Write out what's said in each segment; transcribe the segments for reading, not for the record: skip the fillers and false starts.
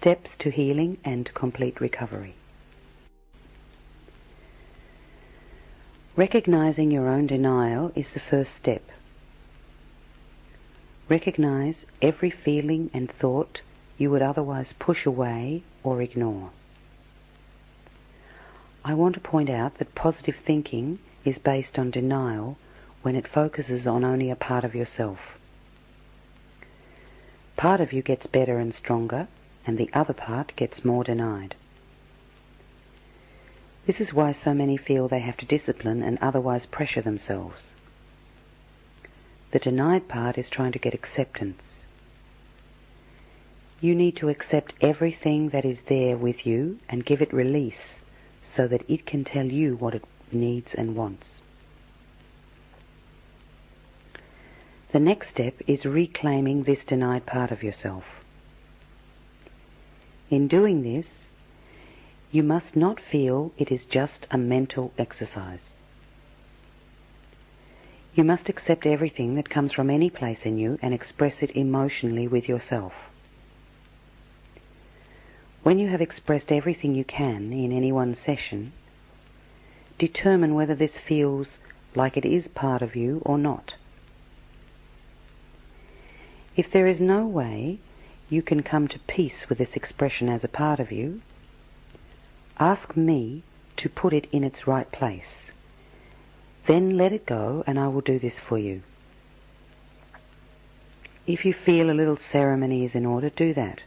Steps to healing and complete recovery. Recognizing your own denial is the first step. Recognize every feeling and thought you would otherwise push away or ignore. I want to point out that positive thinking is based on denial when it focuses on only a part of yourself. Part of you gets better and stronger, and the other part gets more denied. This is why so many feel they have to discipline and otherwise pressure themselves. The denied part is trying to get acceptance. You need to accept everything that is there with you and give it release so that it can tell you what it needs and wants. The next step is reclaiming this denied part of yourself. In doing this, you must not feel it is just a mental exercise. You must accept everything that comes from any place in you and express it emotionally with yourself. When you have expressed everything you can in any one session, determine whether this feels like it is part of you or not. If there is no way you can come to peace with this expression as a part of you, ask me to put it in its right place. Then let it go and I will do this for you. If you feel a little ceremony is in order, do that,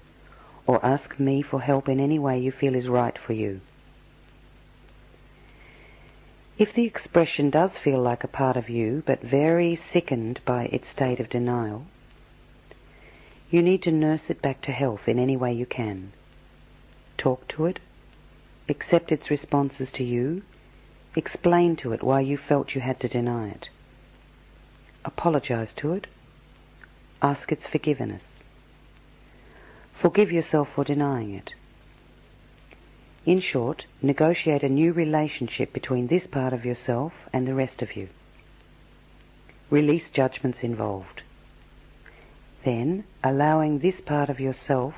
or ask me for help in any way you feel is right for you. If the expression does feel like a part of you, but very sickened by its state of denial, you need to nurse it back to health in any way you can. Talk to it, accept its responses to you, explain to it why you felt you had to deny it. Apologize to it, ask its forgiveness. Forgive yourself for denying it. In short, negotiate a new relationship between this part of yourself and the rest of you. Release judgments involved. Then, allowing this part of yourself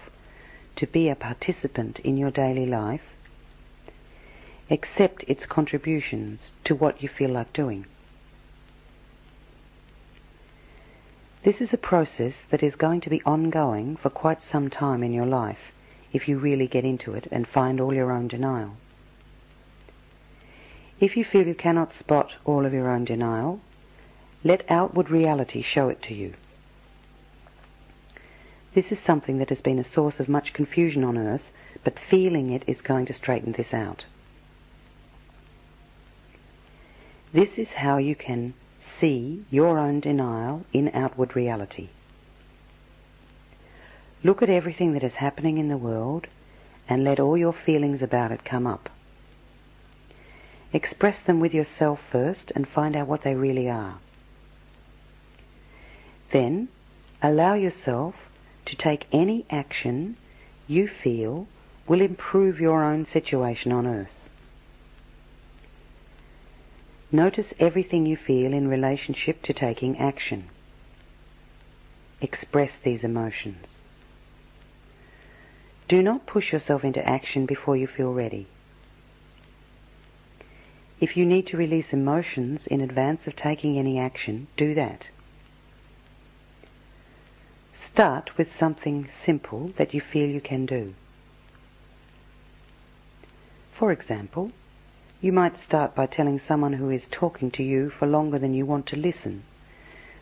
to be a participant in your daily life, accept its contributions to what you feel like doing. This is a process that is going to be ongoing for quite some time in your life if you really get into it and find all your own denial. If you feel you cannot spot all of your own denial, let outward reality show it to you. This is something that has been a source of much confusion on earth, but feeling it is going to straighten this out. This is how you can see your own denial in outward reality. Look at everything that is happening in the world and let all your feelings about it come up. Express them with yourself first and find out what they really are. Then allow yourself to take any action you feel will improve your own situation on earth. Notice everything you feel in relationship to taking action. Express these emotions. Do not push yourself into action before you feel ready. If you need to release emotions in advance of taking any action, do that. Start with something simple that you feel you can do. For example, you might start by telling someone who is talking to you for longer than you want to listen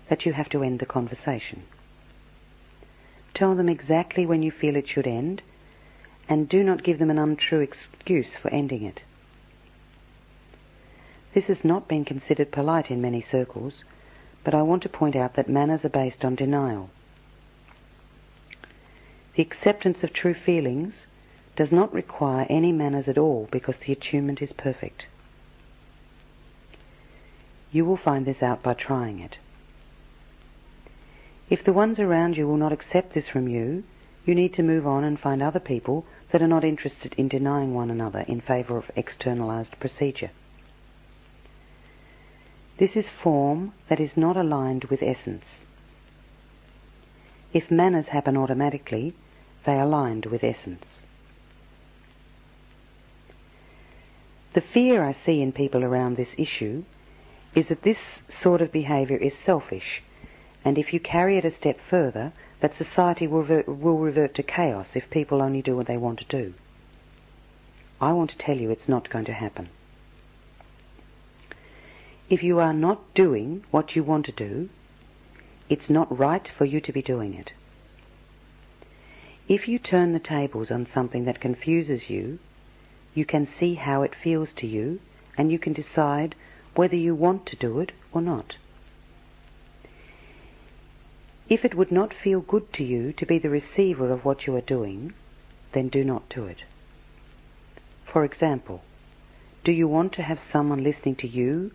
that you have to end the conversation. Tell them exactly when you feel it should end, and do not give them an untrue excuse for ending it. This has not been considered polite in many circles, but I want to point out that manners are based on denial. The acceptance of true feelings does not require any manners at all because the attunement is perfect. You will find this out by trying it. If the ones around you will not accept this from you, you need to move on and find other people that are not interested in denying one another in favour of externalized procedure. This is form that is not aligned with essence. If manners happen automatically, They aligned with essence. The fear I see in people around this issue is that this sort of behaviour is selfish, and if you carry it a step further, that society will revert to chaos if people only do what they want to do. I want to tell you it's not going to happen. If you are not doing what you want to do, it's not right for you to be doing it. If you turn the tables on something that confuses you, you can see how it feels to you, and you can decide whether you want to do it or not. If it would not feel good to you to be the receiver of what you are doing, then do not do it. For example, do you want to have someone listening to you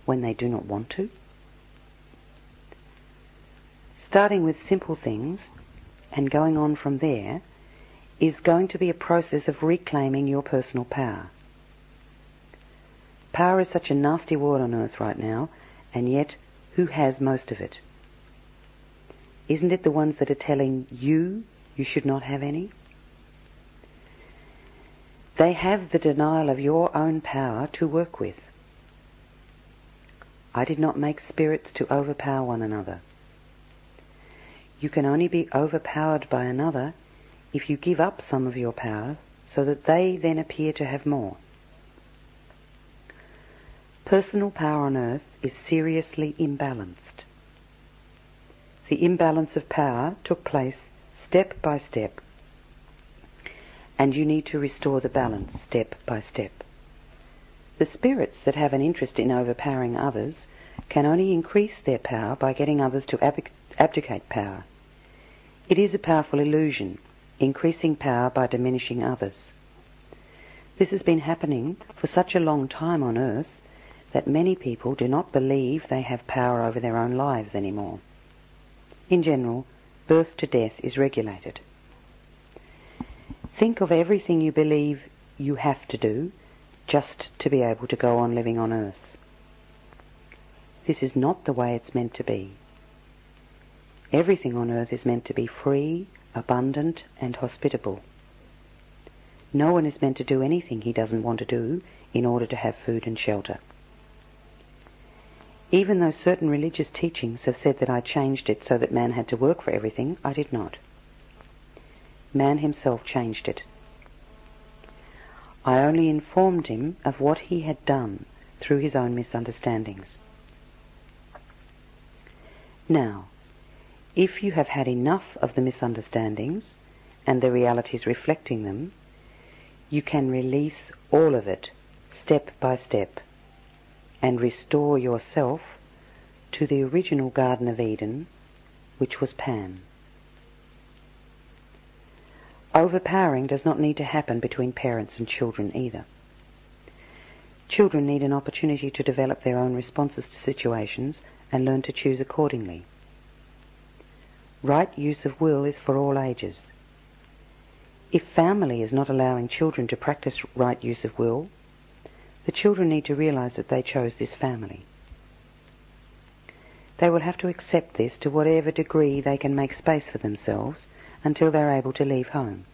when they do not want to? Starting with simple things and going on from there is going to be a process of reclaiming your personal power. Power is such a nasty word on earth right now, and yet who has most of it? Isn't it the ones that are telling you should not have any? They have the denial of your own power to work with. I did not make spirits to overpower one another. You can only be overpowered by another if you give up some of your power so that they then appear to have more. Personal power on earth is seriously imbalanced. The imbalance of power took place step by step, and you need to restore the balance step by step. The spirits that have an interest in overpowering others can only increase their power by getting others to abdicate power. It is a powerful illusion, increasing power by diminishing others. This has been happening for such a long time on earth that many people do not believe they have power over their own lives anymore. In general, birth to death is regulated. Think of everything you believe you have to do just to be able to go on living on earth. This is not the way it's meant to be. Everything on earth is meant to be free, abundant, and hospitable. No one is meant to do anything he doesn't want to do in order to have food and shelter. Even though certain religious teachings have said that I changed it so that man had to work for everything, I did not. Man himself changed it. I only informed him of what he had done through his own misunderstandings. Now, if you have had enough of the misunderstandings and the realities reflecting them, you can release all of it step by step and restore yourself to the original Garden of Eden, which was Pan. Overpowering does not need to happen between parents and children either. Children need an opportunity to develop their own responses to situations and learn to choose accordingly. Right use of will is for all ages. If family is not allowing children to practice right use of will, the children need to realize that they chose this family. They will have to accept this to whatever degree they can make space for themselves until they're able to leave home.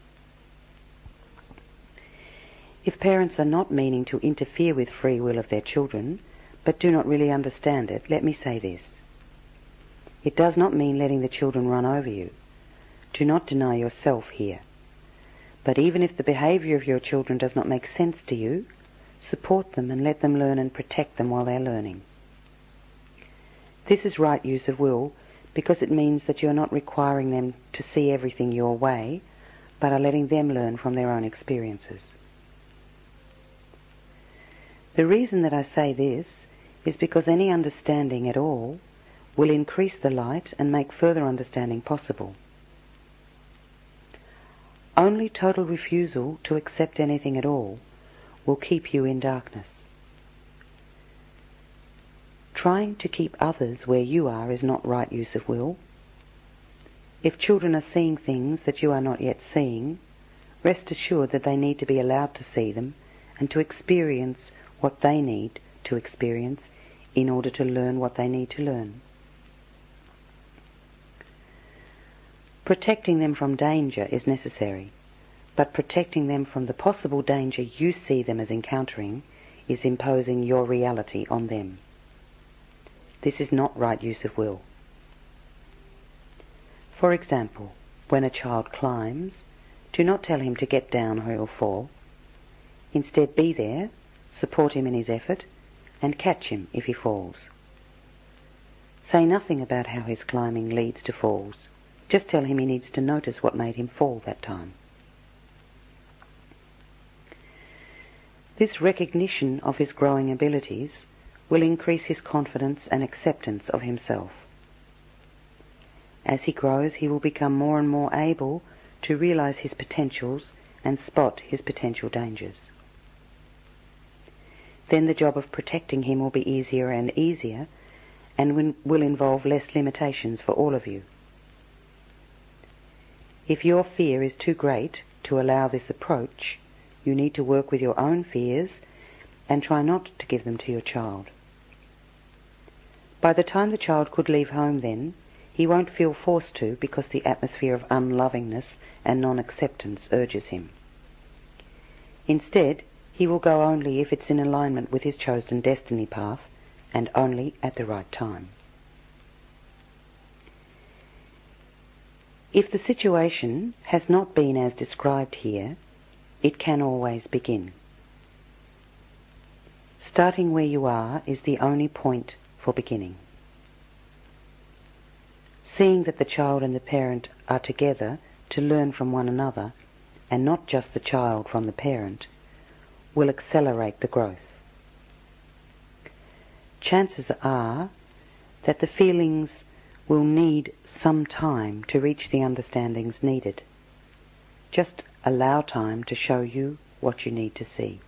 If parents are not meaning to interfere with free will of their children, but do not really understand it, let me say this. It does not mean letting the children run over you. Do not deny yourself here. But even if the behaviour of your children does not make sense to you, support them and let them learn and protect them while they're learning. This is right use of will because it means that you're not requiring them to see everything your way, but are letting them learn from their own experiences. The reason that I say this is because any understanding at all will increase the light and make further understanding possible. Only total refusal to accept anything at all will keep you in darkness. Trying to keep others where you are is not right use of will. If children are seeing things that you are not yet seeing, rest assured that they need to be allowed to see them and to experience what they need to experience in order to learn what they need to learn. Protecting them from danger is necessary, but protecting them from the possible danger you see them as encountering is imposing your reality on them. This is not right use of will. For example, when a child climbs, do not tell him to get down or he'll fall. Instead, be there, support him in his effort, and catch him if he falls. Say nothing about how his climbing leads to falls. Just tell him he needs to notice what made him fall that time. This recognition of his growing abilities will increase his confidence and acceptance of himself. As he grows, he will become more and more able to realize his potentials and spot his potential dangers. Then the job of protecting him will be easier and easier, and will involve less limitations for all of you. If your fear is too great to allow this approach, you need to work with your own fears and try not to give them to your child. By the time the child could leave home then, he won't feel forced to because the atmosphere of unlovingness and non-acceptance urges him. Instead, he will go only if it's in alignment with his chosen destiny path and only at the right time. If the situation has not been as described here, it can always begin. Starting where you are is the only point for beginning. Seeing that the child and the parent are together to learn from one another, and not just the child from the parent, will accelerate the growth. Chances are that the feelings will need some time to reach the understandings needed. Just allow time to show you what you need to see.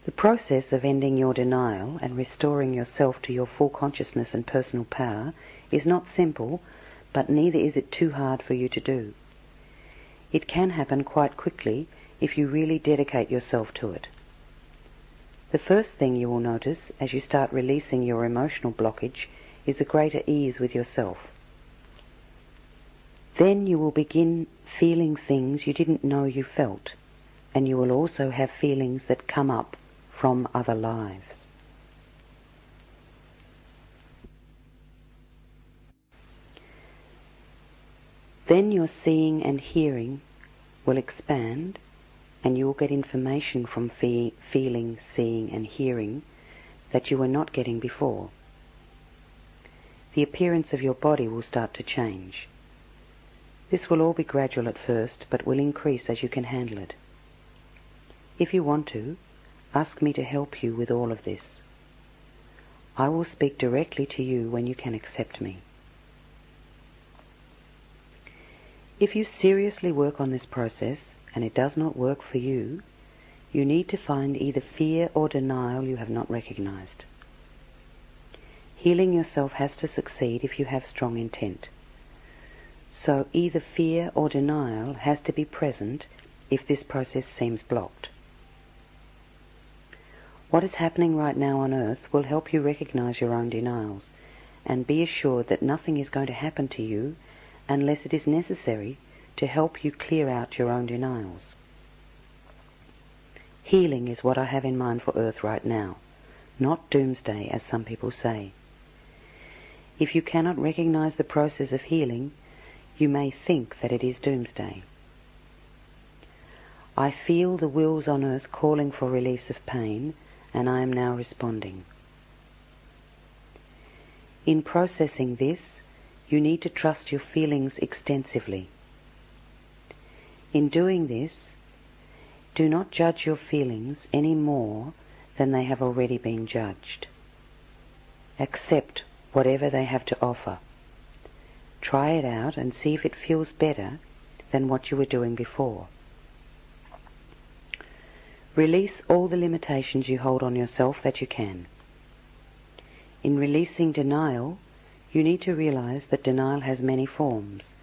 The process of ending your denial and restoring yourself to your full consciousness and personal power is not simple, but neither is it too hard for you to do. It can happen quite quickly if you really dedicate yourself to it. The first thing you will notice as you start releasing your emotional blockage is a greater ease with yourself. Then you will begin feeling things you didn't know you felt, and you will also have feelings that come up from other lives. Then your seeing and hearing will expand, and you will get information from feeling, seeing and hearing that you were not getting before. The appearance of your body will start to change. This will all be gradual at first, but will increase as you can handle it. If you want to, ask me to help you with all of this. I will speak directly to you when you can accept me. If you seriously work on this process and it does not work for you, you need to find either fear or denial you have not recognized. Healing yourself has to succeed if you have strong intent. So either fear or denial has to be present if this process seems blocked. What is happening right now on earth will help you recognize your own denials, and be assured that nothing is going to happen to you unless it is necessary to help you clear out your own denials. Healing is what I have in mind for earth right now, not doomsday as some people say. If you cannot recognize the process of healing, you may think that it is doomsday. I feel the wills on earth calling for release of pain, and I am now responding. In processing this, you need to trust your feelings extensively. In doing this, do not judge your feelings any more than they have already been judged. Accept whatever they have to offer. Try it out and see if it feels better than what you were doing before. Release all the limitations you hold on yourself that you can. In releasing denial, you need to realize that denial has many forms,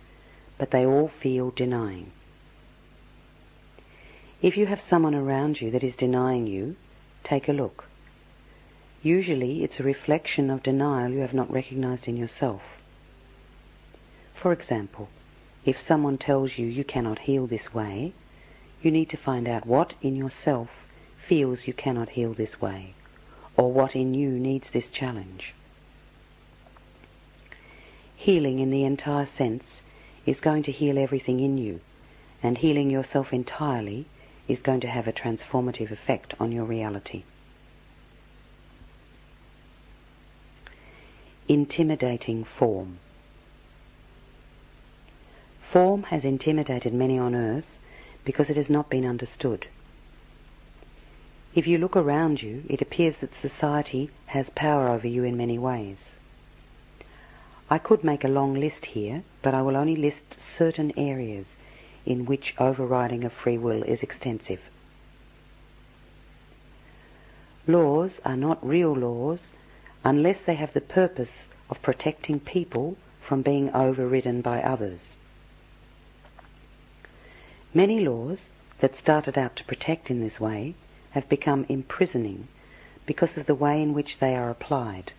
but they all feel denying. If you have someone around you that is denying you, take a look. Usually it's a reflection of denial you have not recognized in yourself. For example, If someone tells you you cannot heal this way, you need to find out what in yourself feels you cannot heal this way, or what in you needs this challenge. Healing in the entire sense is going to heal everything in you, and healing yourself entirely is going to have a transformative effect on your reality. Intimidating form. Form has intimidated many on earth because it has not been understood. If you look around you, it appears that society has power over you in many ways. I could make a long list here, but I will only list certain areas in which overriding of free will is extensive. Laws are not real laws unless they have the purpose of protecting people from being overridden by others. Many laws that started out to protect in this way have become imprisoning because of the way in which they are applied.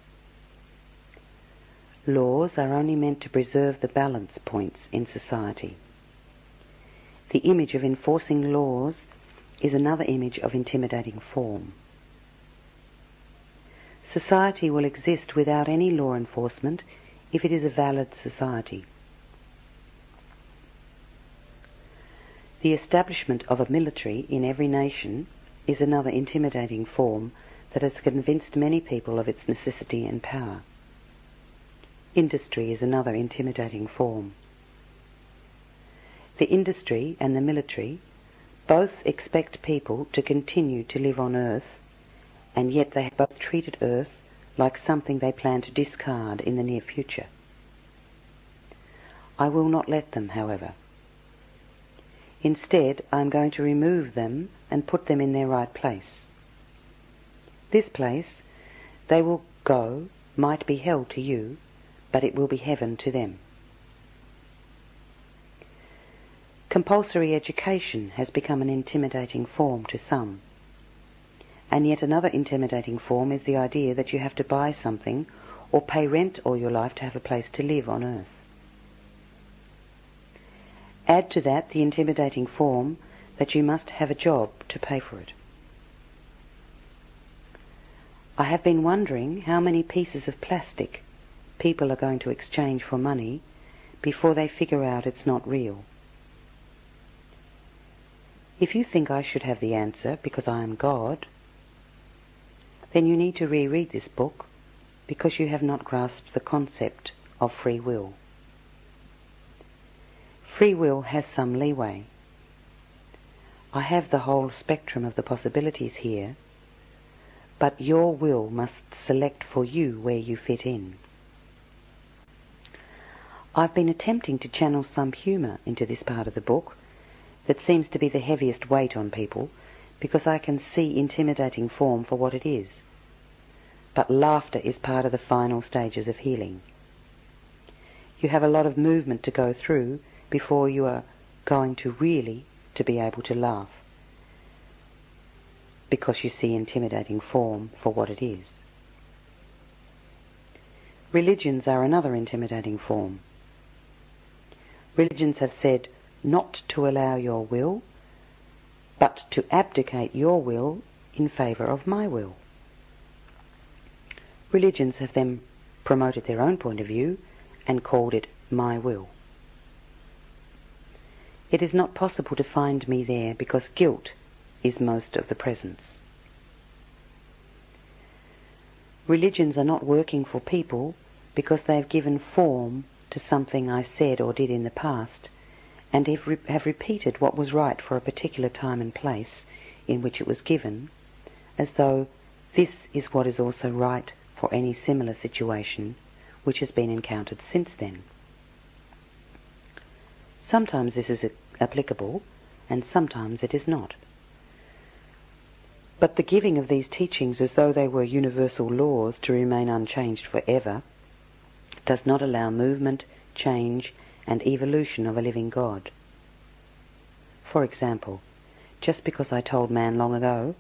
Laws are only meant to preserve the balance points in society. The image of enforcing laws is another image of intimidating form. Society will exist without any law enforcement if it is a valid society. The establishment of a military in every nation is another intimidating form that has convinced many people of its necessity and power. Industry is another intimidating form. The industry and the military both expect people to continue to live on Earth, and yet they have both treated Earth like something they plan to discard in the near future. I will not let them, however. Instead, I am going to remove them and put them in their right place. This place, they will go, might be hell to you, but it will be heaven to them. Compulsory education has become an intimidating form to some. And yet another intimidating form is the idea that you have to buy something or pay rent all your life to have a place to live on Earth. Add to that the intimidating form that you must have a job to pay for it. I have been wondering how many pieces of plastic people are going to exchange for money before they figure out it's not real. If you think I should have the answer because I am God, then you need to reread this book because you have not grasped the concept of free will. Free will has some leeway. I have the whole spectrum of the possibilities here, but your will must select for you where you fit in. I've been attempting to channel some humour into this part of the book that seems to be the heaviest weight on people because I can see intimidating form for what it is. But laughter is part of the final stages of healing. You have a lot of movement to go through before you are going to really to be able to laugh, because you see intimidating form for what it is. Religions are another intimidating form. Religions have said not to allow your will, but to abdicate your will in favour of my will. Religions have then promoted their own point of view and called it my will. It is not possible to find me there because guilt is most of the presence. Religions are not working for people because they have given form to something I said or did in the past, and have repeated what was right for a particular time and place in which it was given, as though this is what is also right for any similar situation which has been encountered since then. Sometimes this is applicable, and sometimes it is not. But the giving of these teachings as though they were universal laws to remain unchanged forever does not allow movement, change, and evolution of a living God. For example, just because I told man long ago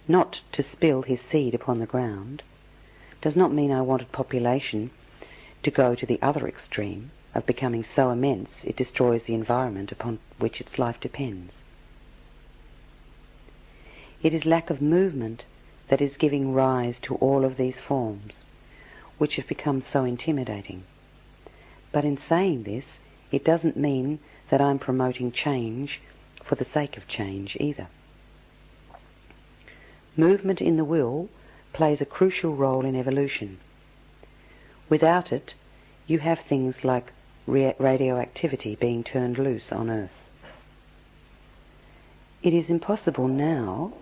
not to spill his seed upon the ground does not mean I wanted population to go to the other extreme of becoming so immense it destroys the environment upon which its life depends. It is lack of movement that is giving rise to all of these forms, which have become so intimidating. But in saying this, it doesn't mean that I'm promoting change for the sake of change either. Movement in the will plays a crucial role in evolution. Without it, you have things like radioactivity being turned loose on Earth. It is impossible now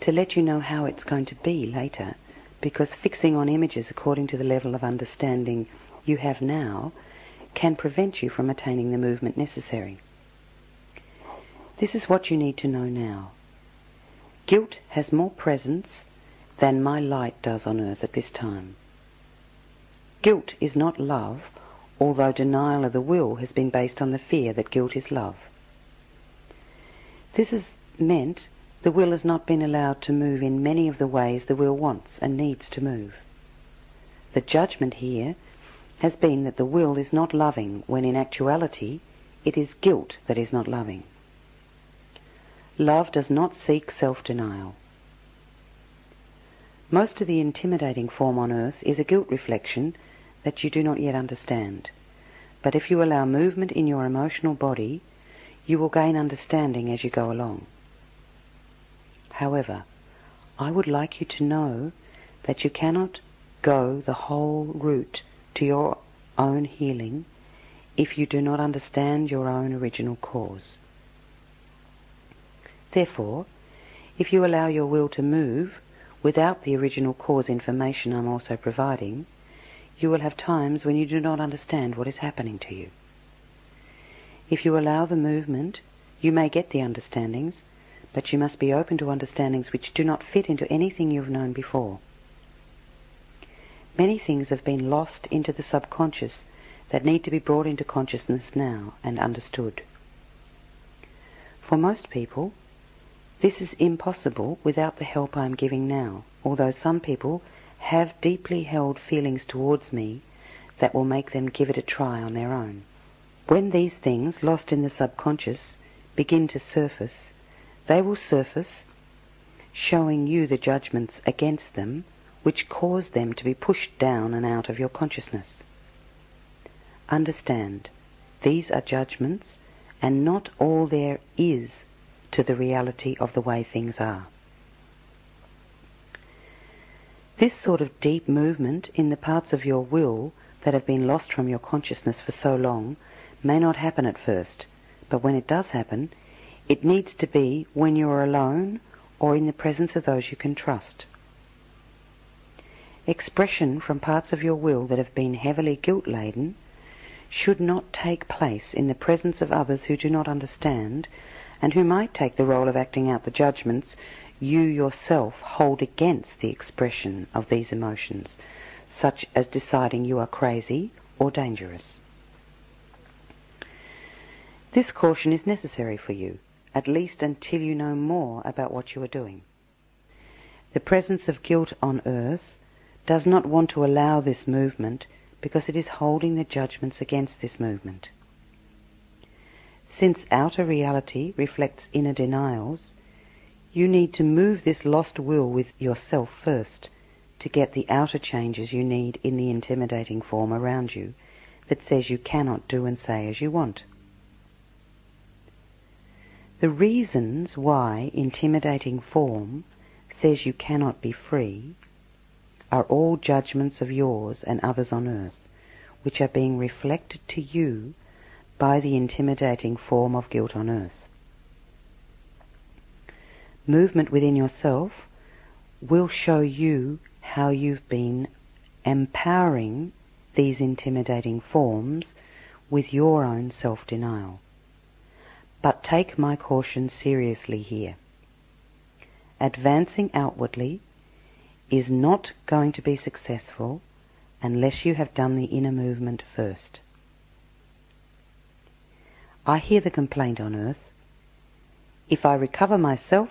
to let you know how it's going to be later, because fixing on images according to the level of understanding you have now can prevent you from attaining the movement necessary. This is what you need to know now. Guilt has more presence than my light does on Earth at this time. Guilt is not love, although denial of the will has been based on the fear that guilt is love. This has meant the will has not been allowed to move in many of the ways the will wants and needs to move. The judgment here has been that the will is not loving, when in actuality it is guilt that is not loving. Love does not seek self-denial. Most of the intimidating form on Earth is a guilt reflection that you do not yet understand. But if you allow movement in your emotional body, you will gain understanding as you go along. However, I would like you to know that you cannot go the whole route to your own healing if you do not understand your own original cause. Therefore, if you allow your will to move without the original cause information I'm also providing, you will have times when you do not understand what is happening to you. If you allow the movement, you may get the understandings, but you must be open to understandings which do not fit into anything you've known before. Many things have been lost into the subconscious that need to be brought into consciousness now and understood. For most people, this is impossible without the help I am giving now, although some people have deeply held feelings towards me that will make them give it a try on their own. When these things, lost in the subconscious, begin to surface, they will surface showing you the judgments against them which cause them to be pushed down and out of your consciousness. Understand, these are judgments, and not all there is to the reality of the way things are. This sort of deep movement in the parts of your will that have been lost from your consciousness for so long may not happen at first, but when it does happen, it needs to be when you are alone or in the presence of those you can trust. Expression from parts of your will that have been heavily guilt-laden should not take place in the presence of others who do not understand and who might take the role of acting out the judgments you yourself hold against the expression of these emotions, such as deciding you are crazy or dangerous. This caution is necessary for you, at least until you know more about what you are doing. The presence of guilt on Earth does not want to allow this movement because it is holding the judgments against this movement. Since outer reality reflects inner denials, you need to move this lost will with yourself first to get the outer changes you need in the intimidating form around you that says you cannot do and say as you want. The reasons why intimidating form says you cannot be free are all judgments of yours and others on Earth, which are being reflected to you by the intimidating form of guilt on Earth. Movement within yourself will show you how you've been empowering these intimidating forms with your own self-denial. But take my caution seriously here. Advancing outwardly is not going to be successful unless you have done the inner movement first. I hear the complaint on Earth. If I recover myself,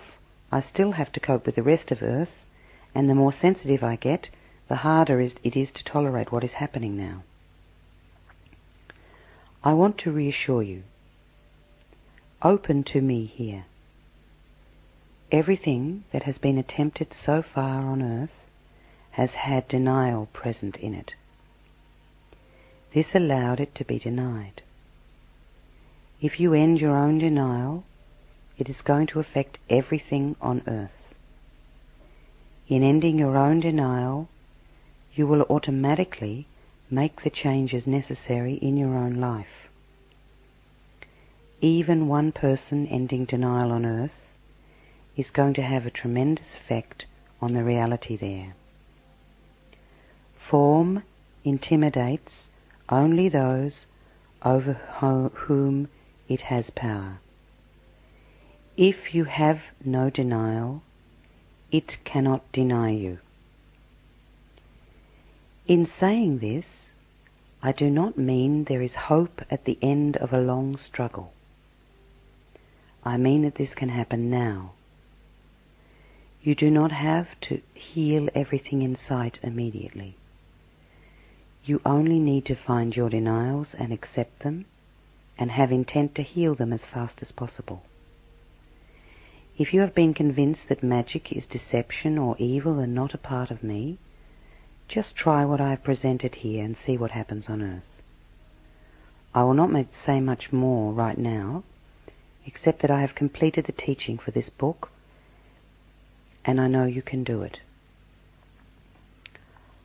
I still have to cope with the rest of Earth, and the more sensitive I get, the harder it is to tolerate what is happening now. I want to reassure you. Open to me here. Everything that has been attempted so far on earth has had denial present in it. This allowed it to be denied. If you end your own denial, it is going to affect everything on earth. In ending your own denial, you will automatically make the changes necessary in your own life. Even one person ending denial on earth is going to have a tremendous effect on the reality there. Form intimidates only those over whom it has power. If you have no denial, it cannot deny you. In saying this, I do not mean there is hope at the end of a long struggle. I mean that this can happen now. You do not have to heal everything in sight immediately. You only need to find your denials and accept them, and have intent to heal them as fast as possible. If you have been convinced that magic is deception or evil and not a part of me, just try what I have presented here and see what happens on earth. I will not say much more right now, except that I have completed the teaching for this book, and I know you can do it.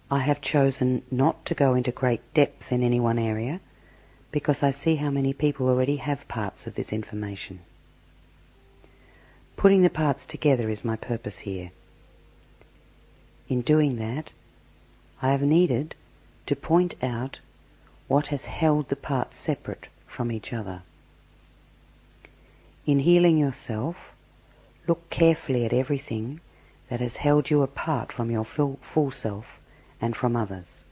I have chosen not to go into great depth in any one area, because I see how many people already have parts of this information. Putting the parts together is my purpose here. In doing that, I have needed to point out what has held the parts separate from each other. In healing yourself, look carefully at everything that has held you apart from your full self and from others.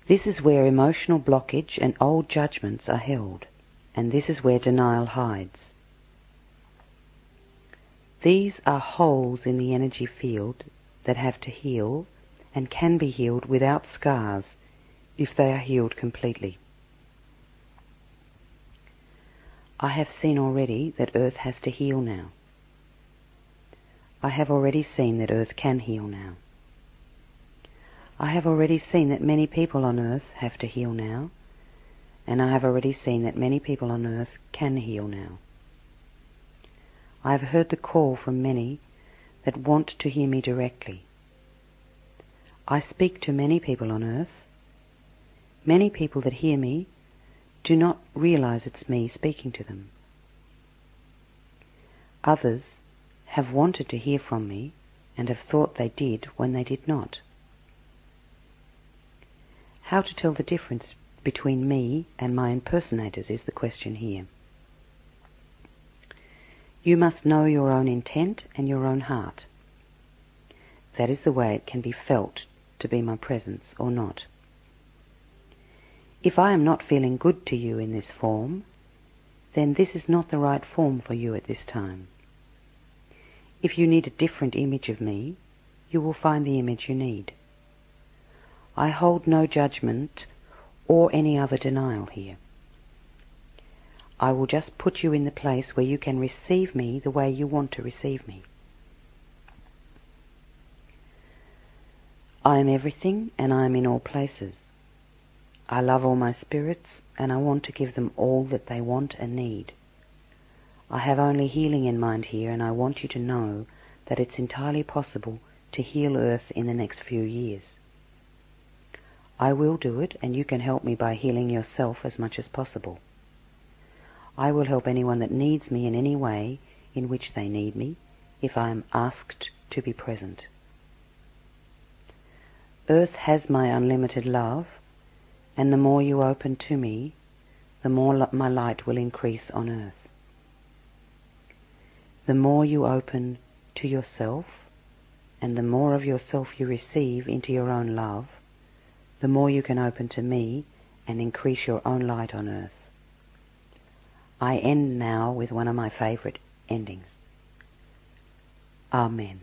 This is where emotional blockage and old judgments are held, and this is where denial hides. These are holes in the energy field that have to heal and can be healed without scars if they are healed completely. I have seen already that Earth has to heal now. I have already seen that Earth can heal now. I have already seen that many people on Earth have to heal now, and I have already seen that many people on Earth can heal now. I have heard the call from many that want to hear me directly. I speak to many people on Earth. Many people that hear me do not realize it's me speaking to them. Others have wanted to hear from me and have thought they did when they did not. How to tell the difference between me and my impersonators is the question here. You must know your own intent and your own heart. That is the way it can be felt to be my presence or not. If I am not feeling good to you in this form, then this is not the right form for you at this time. If you need a different image of me, you will find the image you need. I hold no judgment or any other denial here. I will just put you in the place where you can receive me the way you want to receive me. I am everything and I am in all places. I love all my spirits and I want to give them all that they want and need. I have only healing in mind here, and I want you to know that it's entirely possible to heal Earth in the next few years. I will do it, and you can help me by healing yourself as much as possible. I will help anyone that needs me in any way in which they need me, if I am asked to be present. Earth has my unlimited love, and the more you open to me, the more my light will increase on Earth. The more you open to yourself, and the more of yourself you receive into your own love, the more you can open to me and increase your own light on Earth. I end now with one of my favorite endings. Amen.